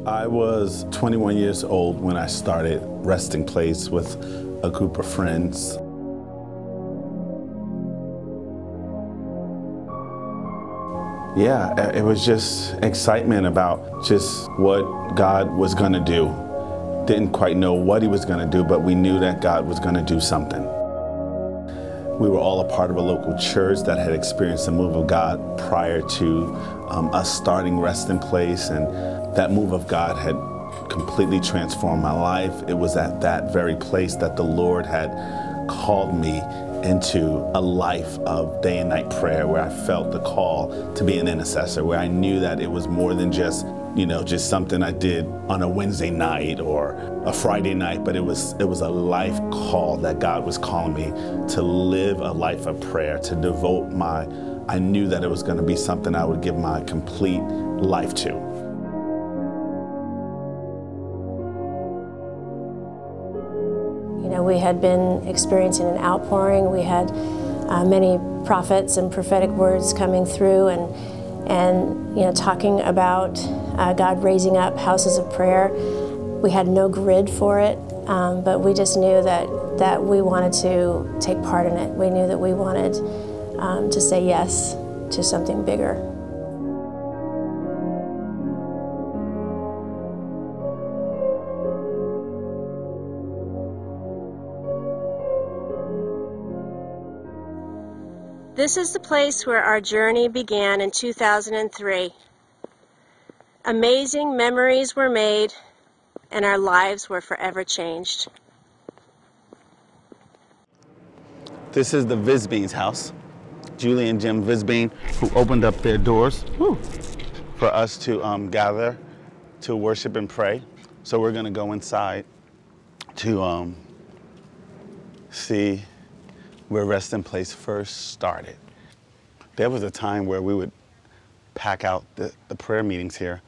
I was 21 years old when I started Resting Place with a group of friends. Yeah, it was just excitement about just what God was going to do. Didn't quite know what he was going to do, but we knew that God was going to do something. We were all a part of a local church that had experienced the move of God prior to us starting Resting Place, and that move of God had completely transformed my life. It was at that very place that the Lord had called me into a life of day and night prayer, where I felt the call to be an intercessor, where I knew that it was more than just something I did on a Wednesday night or a Friday night, but it was a life call that God was calling me to live a life of prayer, to devote I knew that it was going to be something I would give my complete life to. We had been experiencing an outpouring. We had many prophets and prophetic words coming through, and talking about God raising up houses of prayer. We had no grid for it, but we just knew that we wanted to take part in it. We knew that we wanted to say yes to something bigger. This is the place where our journey began in 2003. Amazing memories were made, and our lives were forever changed. This is the Visbean's house. Julie and Jim Visbean, who opened up their doors for us to gather to worship and pray. So we're going to go inside to see where Resting Place first started. There was a time where we would pack out the prayer meetings here,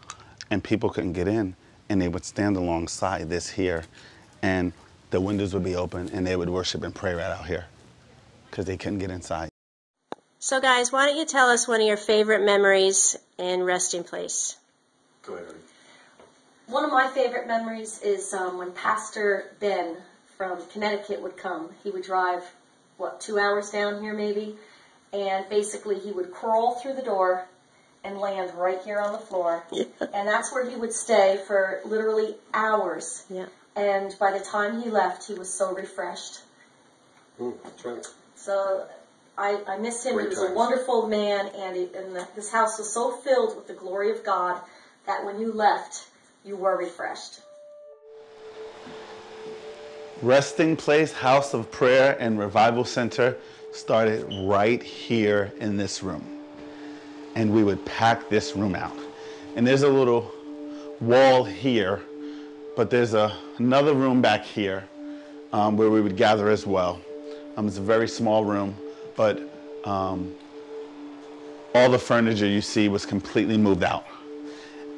and people couldn't get in, and they would stand alongside this here, and the windows would be open, and they would worship and pray right out here because they couldn't get inside. So guys, why don't you tell us one of your favorite memories in Resting Place? Go ahead. One of my favorite memories is when Pastor Ben from Connecticut would come. He would drive 2 hours down here maybe, and basically he would crawl through the door and land right here on the floor. Yeah. And that's where he would stay for literally hours. Yeah. And by the time he left, he was so refreshed. That's right. So I miss him. He was a wonderful man, and this house was so filled with the glory of God that when you left, you were refreshed. Resting Place House of Prayer and Revival Center started right here in this room. And we would pack this room out. And there's a little wall here, but there's another room back here where we would gather as well. It's a very small room, but all the furniture you see was completely moved out.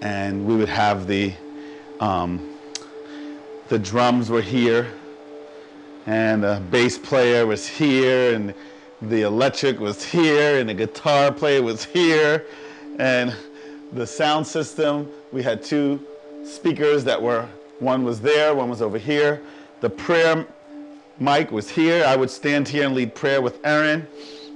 And we would have the drums were here, and the bass player was here, and the electric was here, and the guitar player was here, and the sound system, we had two speakers that were, one was there, one was over here. The prayer mic was here. I would stand here and lead prayer with Aaron,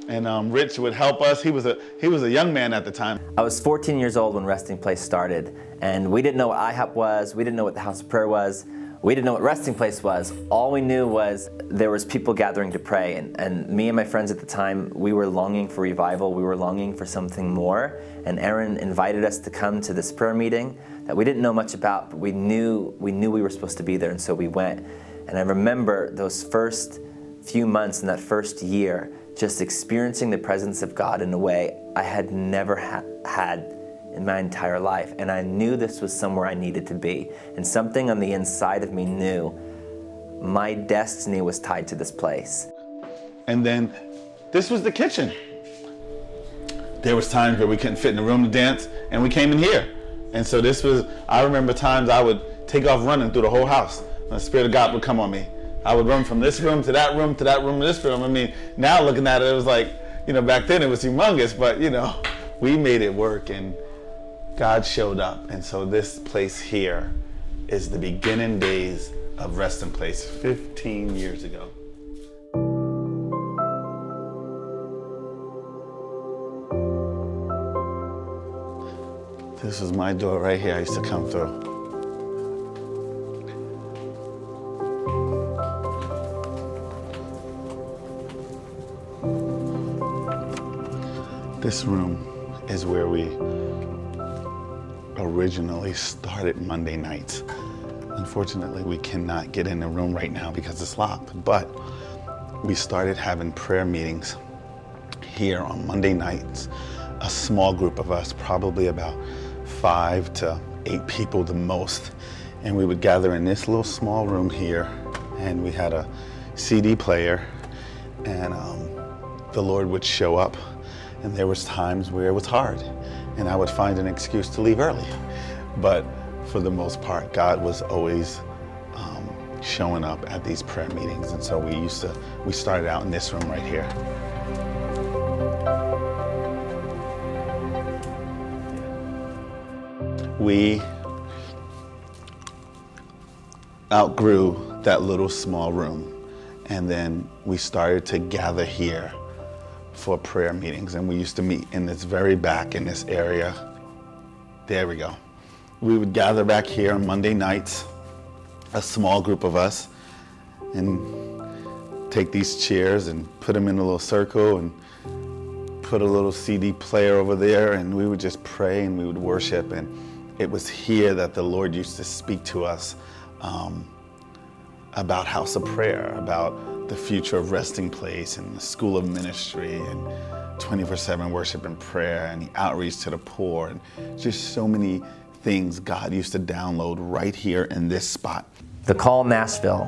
and Rich would help us. He was a young man at the time. I was 14 years old when Resting Place started, and we didn't know what IHOP was. We didn't know what the House of Prayer was. We didn't know what Resting Place was. All we knew was there was people gathering to pray, and me and my friends at the time, we were longing for revival. We were longing for something more, and Aaron invited us to come to this prayer meeting that we didn't know much about, but we knew we were supposed to be there, and so we went. And I remember those first few months in that first year, just experiencing the presence of God in a way I had never had in my entire life. And I knew this was somewhere I needed to be. And something on the inside of me knew my destiny was tied to this place. And then this was the kitchen. There was times where we couldn't fit in the room to dance, and we came in here. And so this was, I remember times I would take off running through the whole house. And the Spirit of God would come on me. I would run from this room to that room to that room to this room. I mean, now looking at it, it was like, back then it was humongous, but we made it work. And God showed up. And so this place here is the beginning days of Resting Place 15 years ago. This is my door right here I used to come through. This room is where we originally started Monday nights. Unfortunately, we cannot get in the room right now because it's locked, but we started having prayer meetings here on Monday nights. A small group of us, probably about 5 to 8 people the most, and we would gather in this little small room here, and we had a CD player, and the Lord would show up, and there was times where it was hard, and I would find an excuse to leave early. But for the most part, God was always showing up at these prayer meetings, and so we started out in this room right here. We outgrew that little small room, and then we started to gather here for prayer meetings, and we used to meet in this very back in this area. There we go. We would gather back here on Monday nights, a small group of us, and take these chairs and put them in a little circle and put a little CD player over there, and we would just pray and we would worship. And it was here that the Lord used to speak to us about House of Prayer, about the future of Resting Place and the School of Ministry and 24/7 worship and prayer and the outreach to the poor, and just so many things God used to download right here in this spot. The call Nashville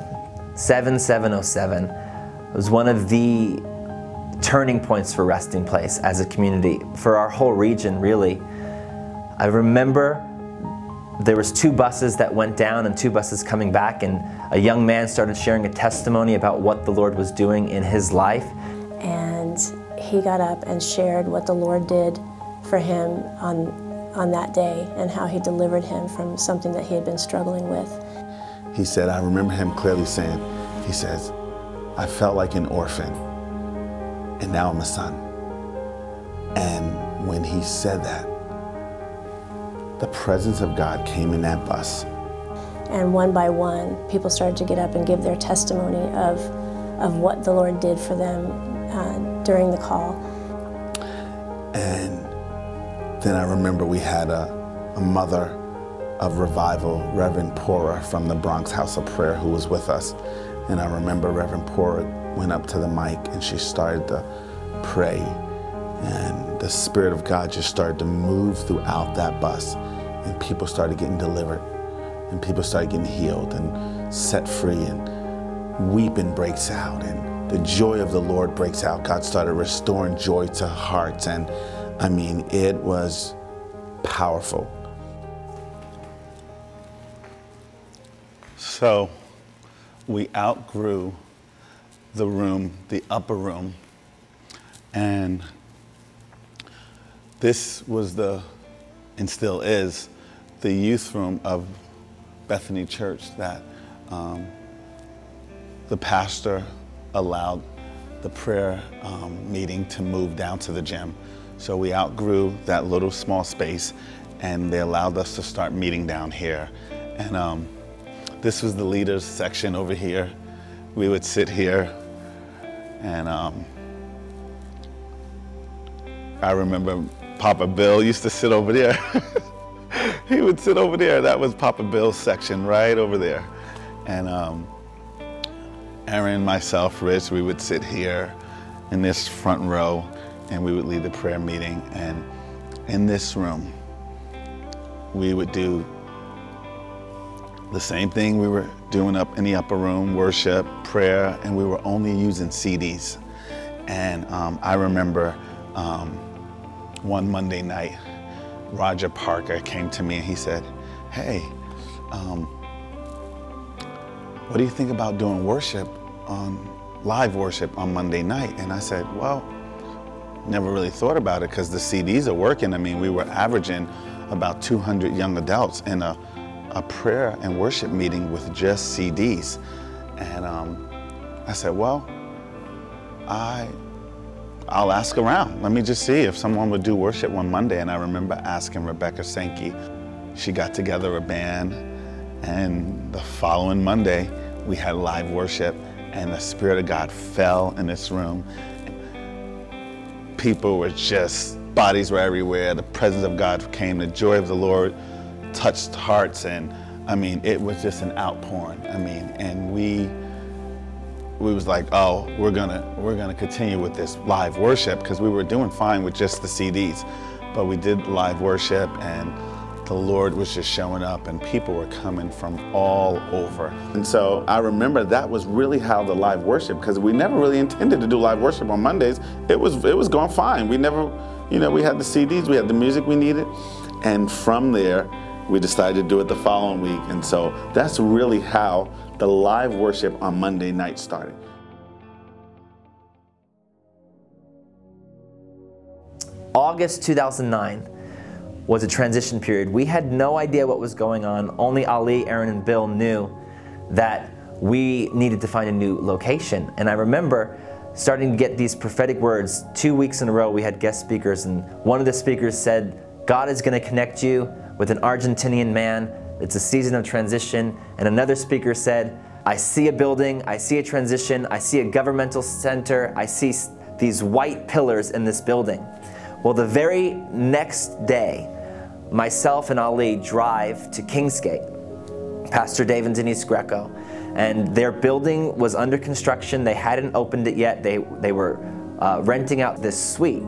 7707 was one of the turning points for Resting Place as a community, for our whole region really. I remember there was 2 buses that went down and 2 buses coming back, and a young man started sharing a testimony about what the Lord was doing in his life. And he got up and shared what the Lord did for him on that day and how he delivered him from something that he had been struggling with. He said, I remember him clearly saying, he says, I felt like an orphan, and now I'm a son. And when he said that, the presence of God came in that bus. And one by one, people started to get up and give their testimony of what the Lord did for them during the call. And then I remember we had a mother of revival, Reverend Pora from the Bronx House of Prayer, who was with us. And I remember Reverend Pora went up to the mic and she started to pray. And the Spirit of God just started to move throughout that bus. And people started getting delivered. And people started getting healed and set free. And weeping breaks out. And the joy of the Lord breaks out. God started restoring joy to hearts. And I mean, it was powerful. So we outgrew the room, the upper room. And this was and still is, the youth room of Bethany Church that the pastor allowed the prayer meeting to move down to the gym. So we outgrew that little small space, and they allowed us to start meeting down here. And this was the leaders section over here. We would sit here, and I remember Papa Bill used to sit over there. He would sit over there. That was Papa Bill's section right over there. And Aaron, myself, Rich, we would sit here in this front row, and we would lead the prayer meeting. And in this room, we would do the same thing we were doing up in the upper room, worship, prayer, and we were only using CDs. And I remember one Monday night, Roger Parker came to me and he said, hey, what do you think about doing live worship on Monday night? And I said, well, never really thought about it because the CDs are working. I mean, we were averaging about 200 young adults in a prayer and worship meeting with just CDs. And I said, well, I'll ask around. Let me just see if someone would do worship one Monday. And I remember asking Rebecca Sankey. She got together a band, and the following Monday we had live worship, and the Spirit of God fell in this room. People were just, bodies were everywhere. The presence of God came. The joy of the Lord touched hearts, and I mean, it was just an outpouring. I mean, and we was like, oh, we're gonna continue with this live worship, because we were doing fine with just the CDs, but we did live worship, and the Lord was just showing up, and people were coming from all over. And so I remember that was really how the live worship, because we never really intended to do live worship on Mondays. It was going fine. We never, you know, we had the CDs, we had the music we needed, and from there we decided to do it the following week. And so that's really how the live worship on Monday night started. August 2009 was a transition period. We had no idea what was going on. Only Ali, Aaron, and Bill knew that we needed to find a new location. And I remember starting to get these prophetic words. 2 weeks in a row we had guest speakers, and one of the speakers said, God is going to connect you with an Argentinian man. It's a season of transition. And another speaker said, I see a building, I see a transition, I see a governmental center, I see these white pillars in this building. Well, the very next day, myself and Ali drive to Kingsgate, Pastor Dave and Denise Greco, and their building was under construction. They hadn't opened it yet. They were renting out this suite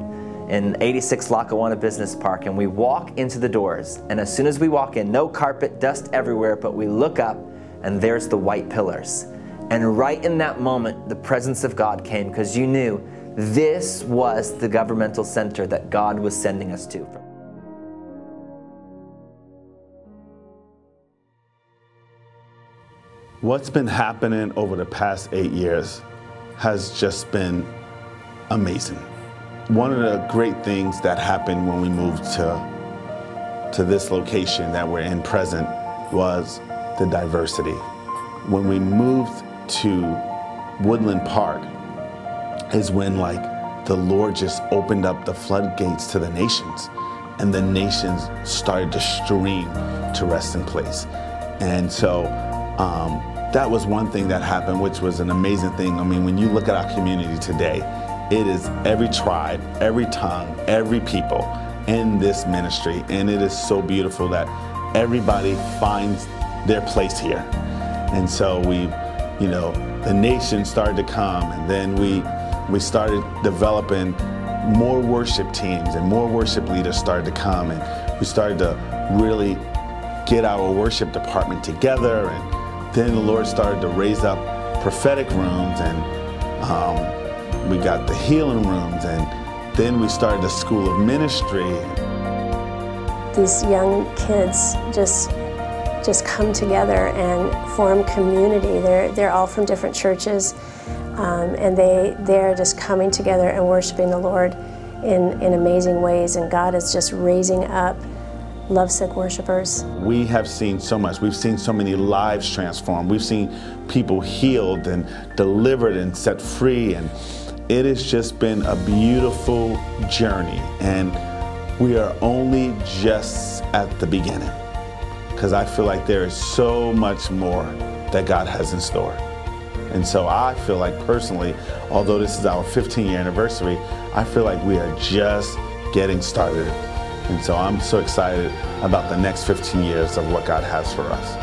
in 86 Lackawanna Business Park, and we walk into the doors, and as soon as we walk in, no carpet, dust everywhere, but we look up, and there's the white pillars. And right in that moment, the presence of God came, because you knew this was the governmental center that God was sending us to. What's been happening over the past 8 years has just been amazing. One of the great things that happened when we moved to this location that we're in present was the diversity. When we moved to Woodland Park is when, like, the Lord just opened up the floodgates to the nations, and the nations started to stream to Resting Place. And so that was one thing that happened, which was an amazing thing. I mean, when you look at our community today, it is every tribe, every tongue, every people in this ministry, and it is so beautiful that everybody finds their place here. And so you know, the nation started to come, and then we started developing more worship teams, and more worship leaders started to come, and we started to really get our worship department together, and then the Lord started to raise up prophetic rooms, and we got the healing rooms, and then we started the school of ministry. These young kids just come together and form community. They're all from different churches, and they're just coming together and worshiping the Lord in amazing ways, and God is just raising up lovesick worshipers. We have seen so much. We've seen so many lives transformed. We've seen people healed and delivered and set free, and it has just been a beautiful journey, and we are only just at the beginning, because I feel like there is so much more that God has in store. And so I feel like personally, although this is our 15-year anniversary, I feel like we are just getting started. And so I'm so excited about the next 15 years of what God has for us.